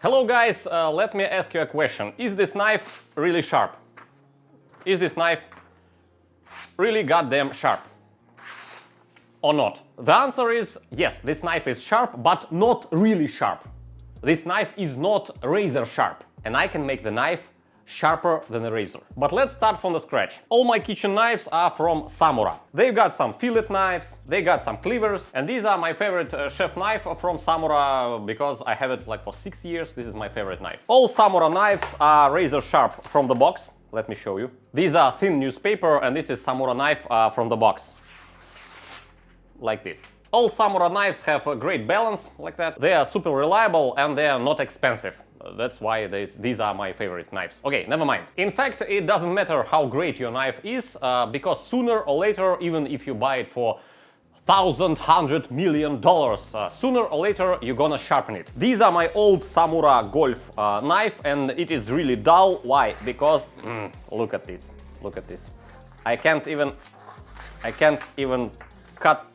Hello guys, let me ask you a question. Is this knife really sharp? Is this knife really goddamn sharp? Or not? The answer is yes, this knife is sharp, but not really sharp. This knife is not razor sharp, and I can make the knife sharper than a razor. But let's start from the scratch. All my kitchen knives are from Samura. They've got some fillet knives, they got some cleavers, and these are my favorite chef knife from Samura because I have it like for 6 years. This is my favorite knife. All Samura knives are razor sharp from the box. Let me show you. These are thin newspaper, and this is Samura knife from the box. Like this. All Samura knives have a great balance, like that. They are super reliable and they are not expensive. That's why these are my favorite knives. Okay, never mind. In fact, it doesn't matter how great your knife is, because sooner or later, even if you buy it for $100 million, sooner or later you're gonna sharpen it. These are my old Samura Golf knife, and it is really dull. Why? Because look at this. Look at this. I can't even cut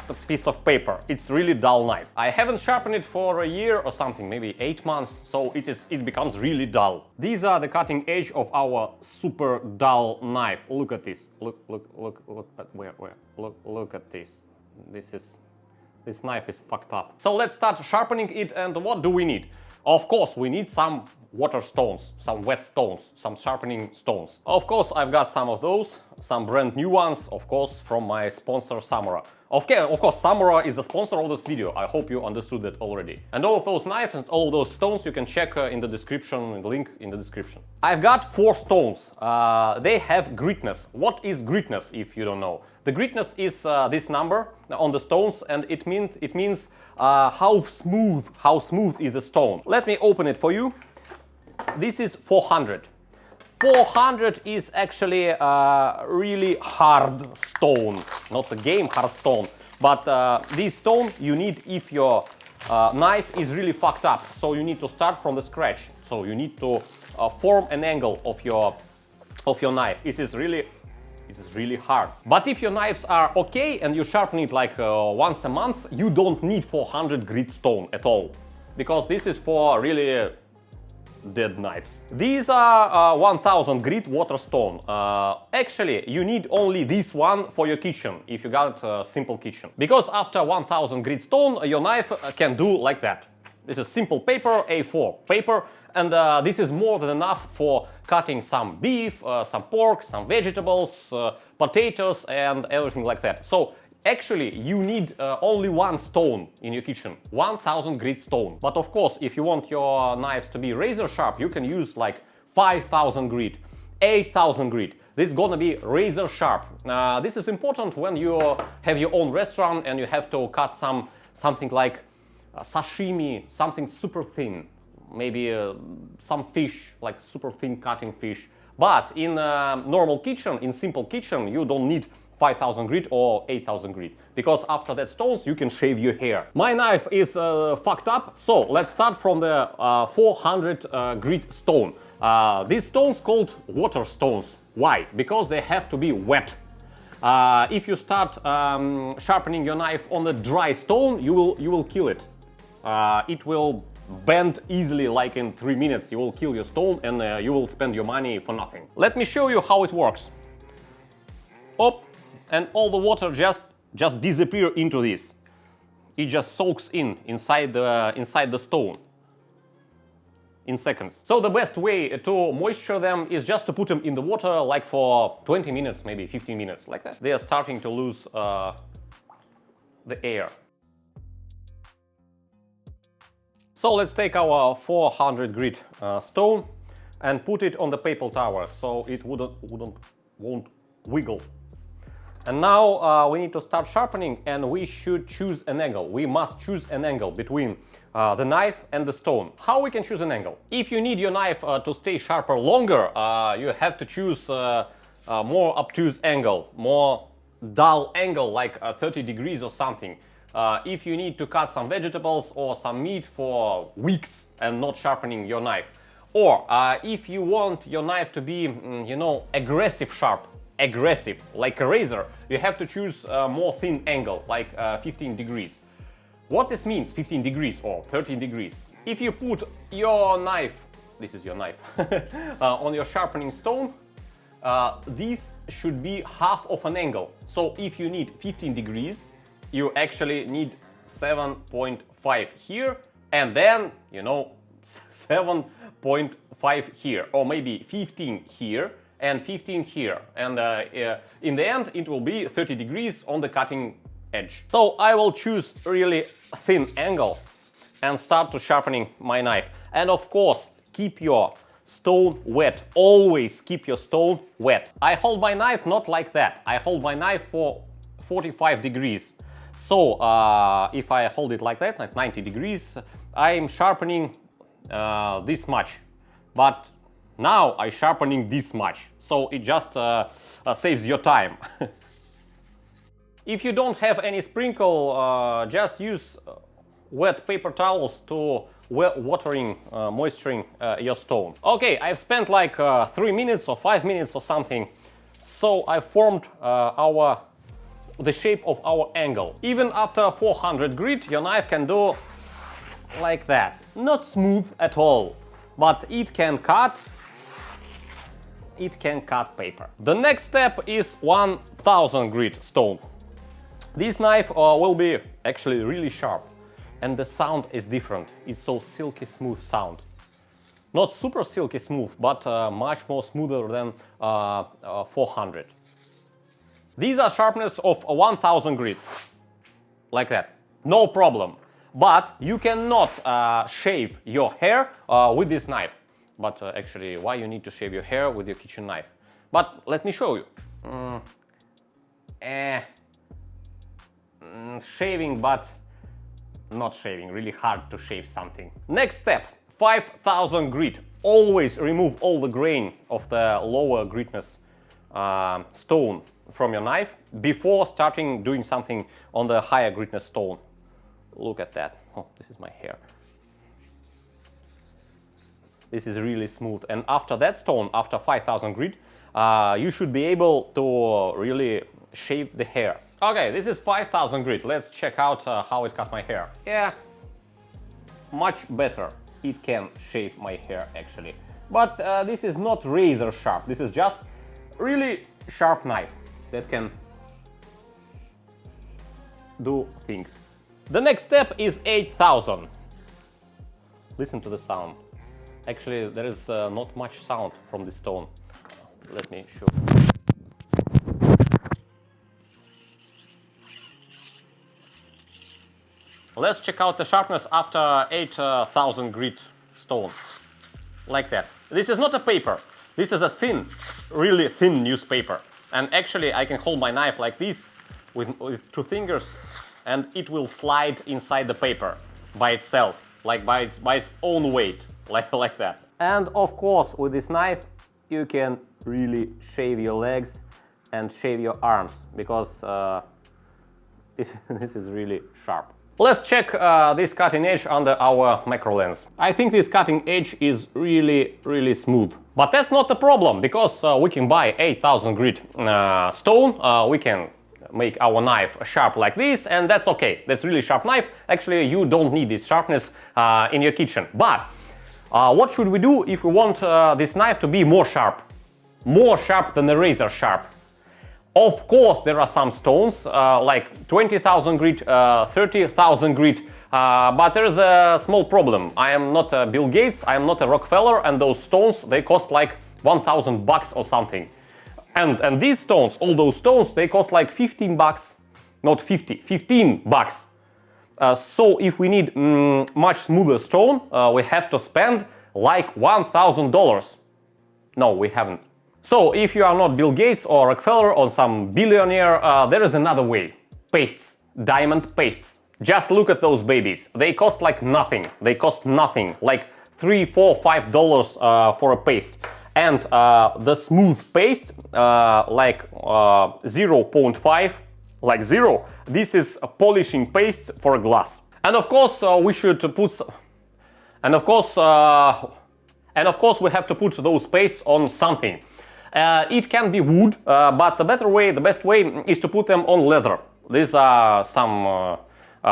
the piece of paper. It's really dull knife. I haven't sharpened it for a year or something, maybe 8 months, so it becomes really dull. These are the cutting edge of our super dull knife. Look at this. Look at look at this. This knife is fucked up. So let's start sharpening it, and what do we need? Of course, we need some water stones, some wet stones, some sharpening stones. Of course, I've got some of those, some brand new ones, of course, from my sponsor Samura. Of course, Samura is the sponsor of this video. I hope you understood that already. And all of those knives and all of those stones you can check in the description, in the link in the description. I've got 4 stones. They have gritness. What is gritness, if you don't know? The gritness is this number on the stones, and it means how smooth is the stone. Let me open it for you. This is 400. 400 is actually a really hard stone, not a game hard stone, but this stone you need if your knife is really fucked up. So you need to start from the scratch. So you need to form an angle of your knife. This is really hard. But if your knives are okay and you sharpen it like once a month, you don't need 400 grit stone at all, because this is for really dead knives. These are 1000 grit water stone. Actually, you need only this one for your kitchen if you got a simple kitchen, because after 1000 grit stone your knife can do like that. This is simple paper, A4 paper, and this is more than enough for cutting some beef, some pork, some vegetables, potatoes, and everything like that. So actually, you need only one stone in your kitchen, 1000 grit stone. But of course, if you want your knives to be razor sharp, you can use like 5000 grit, 8000 grit. This is gonna be razor sharp. This is important when you have your own restaurant and you have to cut something like sashimi, something super thin. Maybe some fish, like super thin cutting fish. But in normal kitchen, in simple kitchen, you don't need 5000 grit or 8000 grit, because after that stones you can shave your hair. My knife is fucked up, so let's start from the 400 grit stone. These stones called water stones. Why? Because they have to be wet. If you start sharpening your knife on a dry stone, you will kill it. It will bend easily, like in 3 minutes. You will kill your stone and you will spend your money for nothing. Let me show you how it works. Up, and all the water just disappear into this. It just soaks inside the stone in seconds. So the best way to moisture them is just to put them in the water like for 20 minutes, maybe 15 minutes, like that. They are starting to lose the air. So let's take our 400 grit stone and put it on the paper towel so it won't wiggle. And now we need to start sharpening, and we should choose an angle. We must choose an angle between the knife and the stone. How we can choose an angle? If you need your knife to stay sharper longer, you have to choose a more obtuse angle, more dull angle, like 30 degrees or something. If you need to cut some vegetables or some meat for weeks and not sharpening your knife. Or if you want your knife to be, you know, aggressive sharp, like a razor, you have to choose a more thin angle, like 15 degrees. What this means, 15 degrees or 13 degrees? If you put your knife, this is your knife, on your sharpening stone, this should be half of an angle. So if you need 15 degrees, you actually need 7.5 here, and then, you know, 7.5 here, or maybe 15 here, and 15 here. And in the end, it will be 30 degrees on the cutting edge. So I will choose really thin angle and start to sharpening my knife. And of course, keep your stone wet. Always keep your stone wet. I hold my knife not like that. I hold my knife for 45 degrees. So if I hold it like that, at 90 degrees, I'm sharpening this much. But now I'm sharpening this much. So it just saves your time. If you don't have any sprinkle, just use wet paper towels to watering, moisturing your stone. Okay, I've spent like 3 minutes or 5 minutes or something. So I formed the shape of our angle. Even after 400 grit, your knife can do like that. Not smooth at all, but it can cut. It can cut paper. The next step is 1000 grit stone. This knife will be actually really sharp, and the sound is different. It's so silky smooth sound. Not super silky smooth, but much more smoother than 400. These are sharpness of 1000 grit, like that, no problem. But you cannot shave your hair with this knife. But actually, why you need to shave your hair with your kitchen knife? But let me show you. Shaving, but not shaving. Really hard to shave something. Next step, 5000 grit. Always remove all the grain of the lower gritness stone from your knife before starting doing something on the higher gritness stone. Look at that. Oh, this is my hair. This is really smooth. And after that stone, after 5000 grit, you should be able to really shave the hair. Okay, this is 5000 grit. Let's check out how it cut my hair. Yeah, much better. It can shave my hair actually. But this is not razor sharp. This is just really sharp knife that can do things. The next step is 8000. Listen to the sound. Actually, there is not much sound from this stone. Let me show. Let's check out the sharpness after 8000 grit stone. Like that. This is not a paper. This is a thin, really thin newspaper. And actually, I can hold my knife like this with 2 fingers, and it will slide inside the paper by itself, like by its own weight, like that. And of course, with this knife, you can really shave your legs and shave your arms, because this is really sharp. Let's check this cutting edge under our macro lens. I think this cutting edge is really smooth. But that's not the problem, because we can buy 8000 grit stone, we can make our knife sharp like this, and that's okay. That's really sharp knife. Actually, you don't need this sharpness in your kitchen. But what should we do if we want this knife to be more sharp? More sharp than a razor sharp. Of course, there are some stones like 20,000 grit, 30,000 grit, but there's a small problem. I am not Bill Gates, I am not a Rockefeller, and those stones, they cost like 1,000 bucks or something. And these stones, all those stones, they cost like 15 bucks, not 50, 15 bucks. So if we need much smoother stone, we have to spend like $1,000. No, we haven't. So if you are not Bill Gates or Rockefeller or some billionaire, there is another way. Pastes, diamond pastes. Just look at those babies. They cost like nothing. They cost nothing, like $3, $4, $5 for a paste. And the smooth paste, like 0.5, like 0, this is a polishing paste for a glass. And of course, we should put, and of course, we have to put those pastes on something. It can be wood, but the best way is to put them on leather. These are some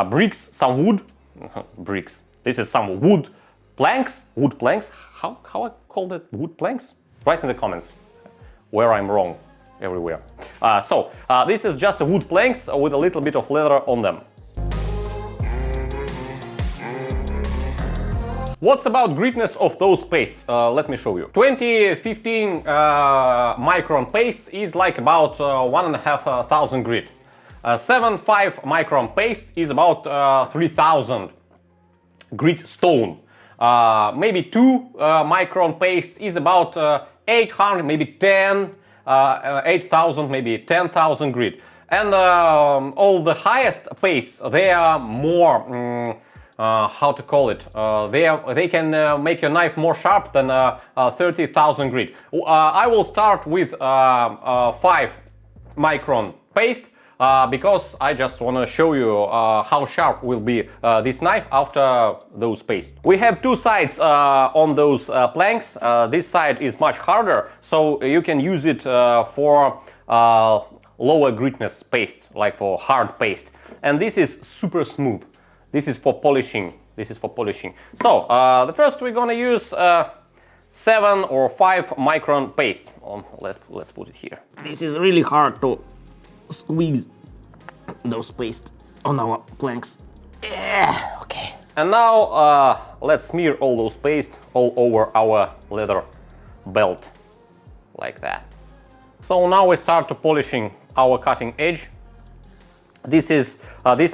bricks, some wood, bricks. This is some wood planks, wood planks. How I call that wood planks? Write in the comments where I'm wrong everywhere. This is just a wood planks with a little bit of leather on them. What's about gritness of those pastes? Let me show you. 2015 micron paste is like about 1,500 grit. 7.5 micron paste is about 3,000 grit stone. Maybe 2 micron paste is about 800, maybe 10, 8,000, maybe 10,000 grit. And all the highest pastes, they are more how to call it? They can make your knife more sharp than 30,000 grit. I will start with 5 micron paste because I just want to show you how sharp will be this knife after those paste. We have 2 sides on those planks. This side is much harder, so you can use it for lower gritness paste, like for hard paste. And this is super smooth. This is for polishing. So the first we're gonna use 7 or 5 micron paste. Let's put it here. This is really hard to squeeze those paste on our planks. Yeah, okay. And now let's smear all those paste all over our leather belt, like that. So now we start to polishing our cutting edge. This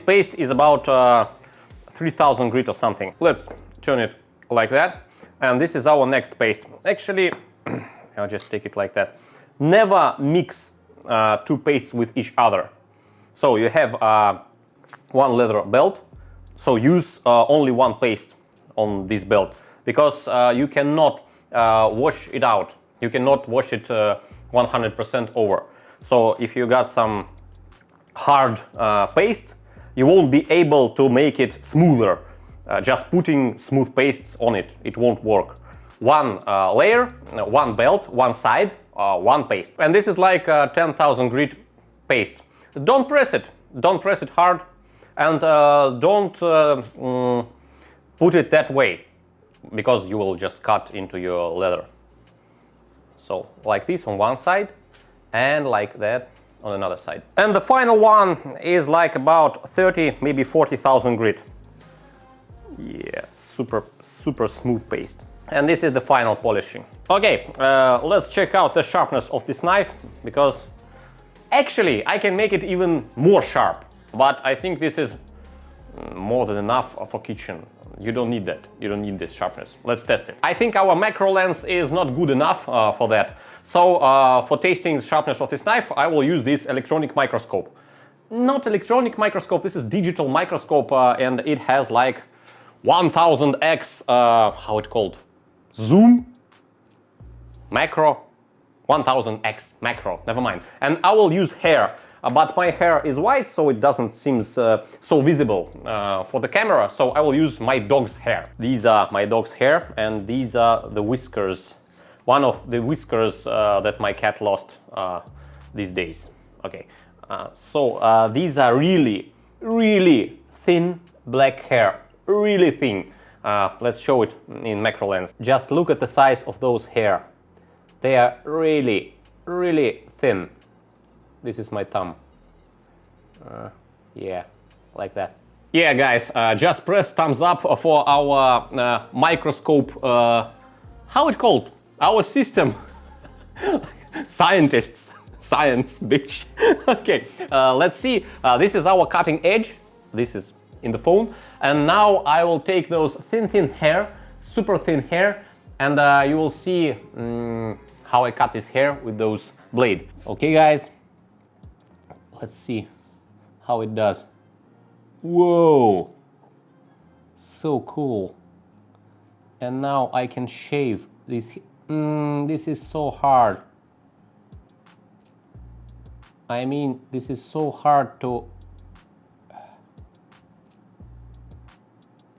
paste is about 3,000 grit or something. Let's turn it like that. And this is our next paste. Actually, I'll just take it like that. Never mix 2 pastes with each other. So you have one leather belt, so use only 1 paste on this belt, because you cannot wash it out. You cannot wash it 100% over. So if you got some hard paste, you won't be able to make it smoother. Just putting smooth paste on it, it won't work. 1 layer, 1 belt, 1 side, 1 paste. And this is like 10,000 grit paste. Don't press it hard, and don't put it that way, because you will just cut into your leather. So like this on one side, and like that on another side. And the final one is like about 30, maybe 40,000 grit. Yeah, super smooth paste. And this is the final polishing. Okay, let's check out the sharpness of this knife, because actually I can make it even more sharp, but I think this is more than enough for kitchen. You don't need that. You don't need this sharpness. Let's test it. I think our macro lens is not good enough for that. So for tasting the sharpness of this knife, I will use this electronic microscope. Not electronic microscope, this is digital microscope, and it has like 1000x, how it called? Zoom? Macro? 1000x macro, never mind. And I will use hair, but my hair is white, so it doesn't seem so visible for the camera, so I will use my dog's hair. These are my dog's hair, and these are the whiskers. One of the whiskers that my cat lost these days. Okay, these are really thin black hair, really thin. Let's show it in macro lens. Just look at the size of those hair. They are really thin. This is my thumb. Yeah, like that. Yeah, guys, just press thumbs up for our microscope. How it called? Our system. Scientists. Science, bitch. Okay, let's see. This is our cutting edge. This is in the phone. And now I will take those thin hair, super thin hair, and you will see how I cut this hair with those blade. Okay, guys, let's see how it does. Whoa, so cool. And now I can shave this. This is so hard. I mean, this is so hard to...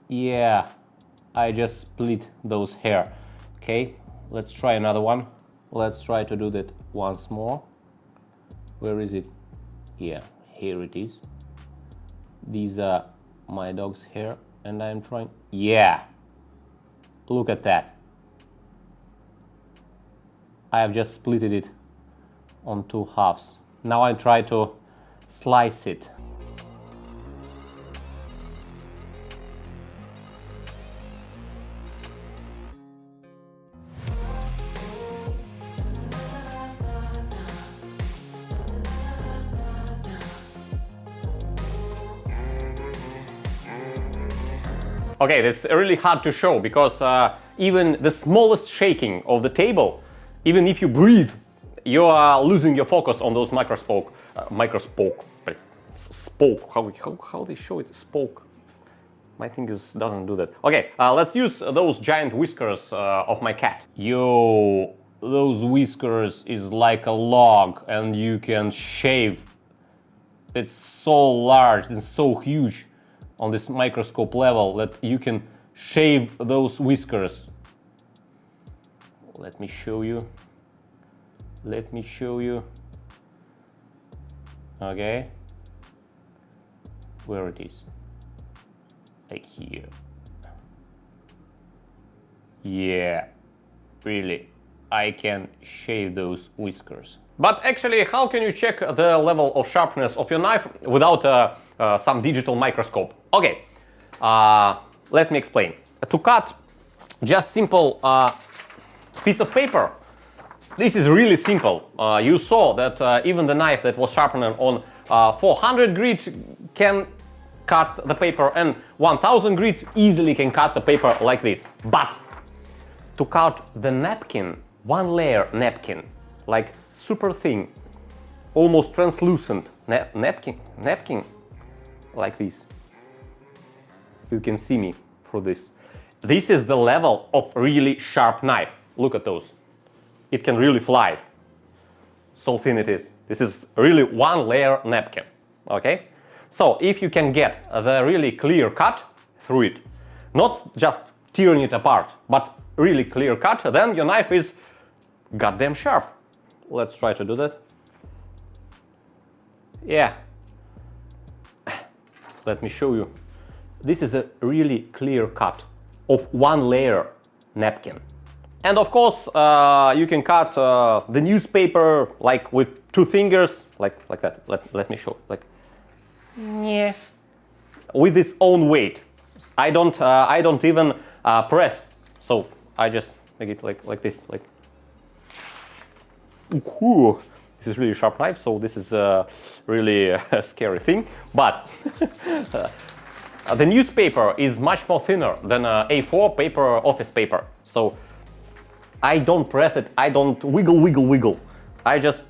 Yeah, I just split those hair. Okay, let's try another one. Let's try to do that once more. Where is it? Yeah, here it is. These are my dog's hair, and I'm trying... Yeah, Look at that. I have just split it on 2 halves. Now I try to slice it. Okay, this is really hard to show because even the smallest shaking of the table, even if you breathe, you are losing your focus on those spoke. How they show it? Spoke. My fingers doesn't do that. Okay, let's use those giant whiskers of my cat. Yo, those whiskers is like a log and you can shave. It's so large and so huge on this microscope level that you can shave those whiskers. Let me show you. Let me show you. Okay. Where it is? Like here. Yeah, really, I can shave those whiskers. But actually, how can you check the level of sharpness of your knife without some digital microscope? Okay, let me explain. To cut just simple piece of paper, this is really simple. You saw that even the knife that was sharpened on 400 grit can cut the paper, and 1000 grit easily can cut the paper like this. But to cut the napkin, one layer napkin, like super thin, almost translucent napkin, like this. You can see me through this. This is the level of really sharp knife. Look at those. It can really fly. So thin it is. This is really one layer napkin. Okay? So if you can get the really clear cut through it, not just tearing it apart, but really clear cut, then your knife is goddamn sharp. Let's try to do that. Yeah. Let me show you. This is a really clear cut of one layer napkin. And of course, you can cut the newspaper like with 2 fingers, like that. Let me show. Like, yes, with its own weight. I don't even press. So I just make it like this. Like, ooh, this is really sharp knife. So this is really a scary thing. But the newspaper is much more thinner than A4 paper, office paper. So I don't press it, I don't wiggle. I just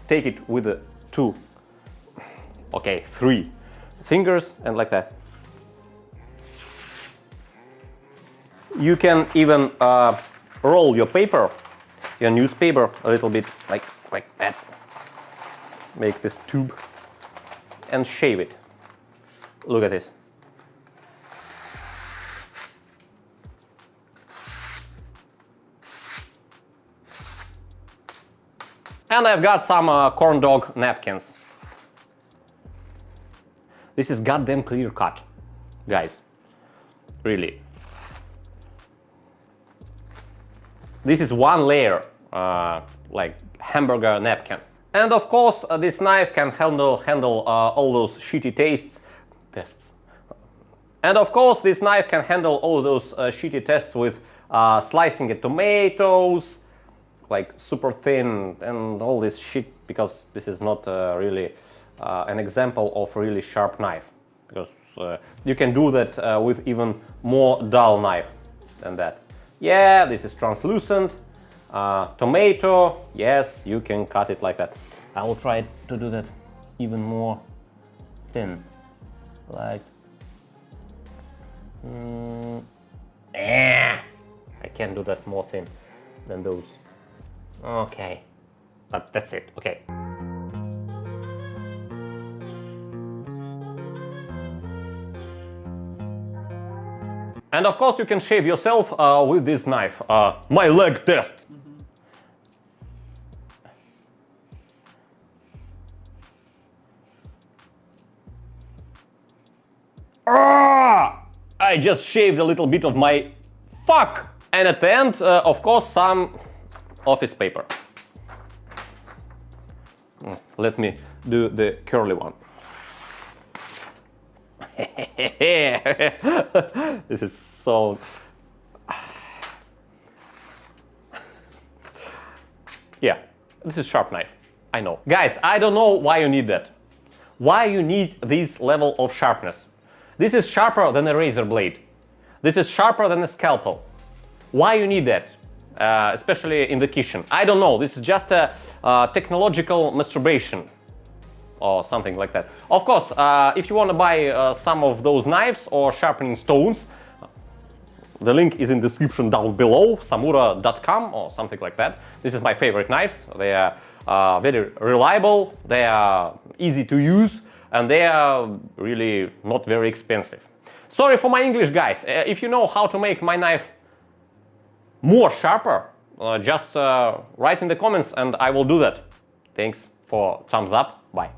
take it with the 2, okay, 3 fingers and like that. You can even roll your paper, your newspaper a little bit like that. Make this tube and shave it. Look at this. And I've got some corn dog napkins. This is goddamn clear cut, guys. Really. This is one layer, like hamburger napkin. And of course, this knife can handle all those shitty tests. And of course, this knife can handle all those shitty tests with slicing the tomatoes, like super thin and all this shit, because this is not really an example of really sharp knife, because you can do that with even more dull knife than that. Yeah, this is translucent. Tomato, yes, you can cut it like that. I will try to do that even more thin, like I can do that more thin than those. Okay, but that's it. Okay. And of course you can shave yourself with this knife. My leg test. I just shaved a little bit of my fuck! And at the end, of course, some office paper. Let me do the curly one. This is so... Yeah, this is sharp knife. I know. Guys, I don't know why you need that. Why you need this level of sharpness. This is sharper than a razor blade. This is sharper than a scalpel. Why you need that? Especially in the kitchen. I don't know. This is just a technological masturbation or something like that. Of course, if you want to buy some of those knives or sharpening stones, the link is in the description down below, samura.com or something like that. This is my favorite knives. They are very reliable, they are easy to use, and they are really not very expensive. Sorry for my English, guys. If you know how to make my knife more sharper, just write in the comments and I will do that. Thanks for thumbs up. Bye.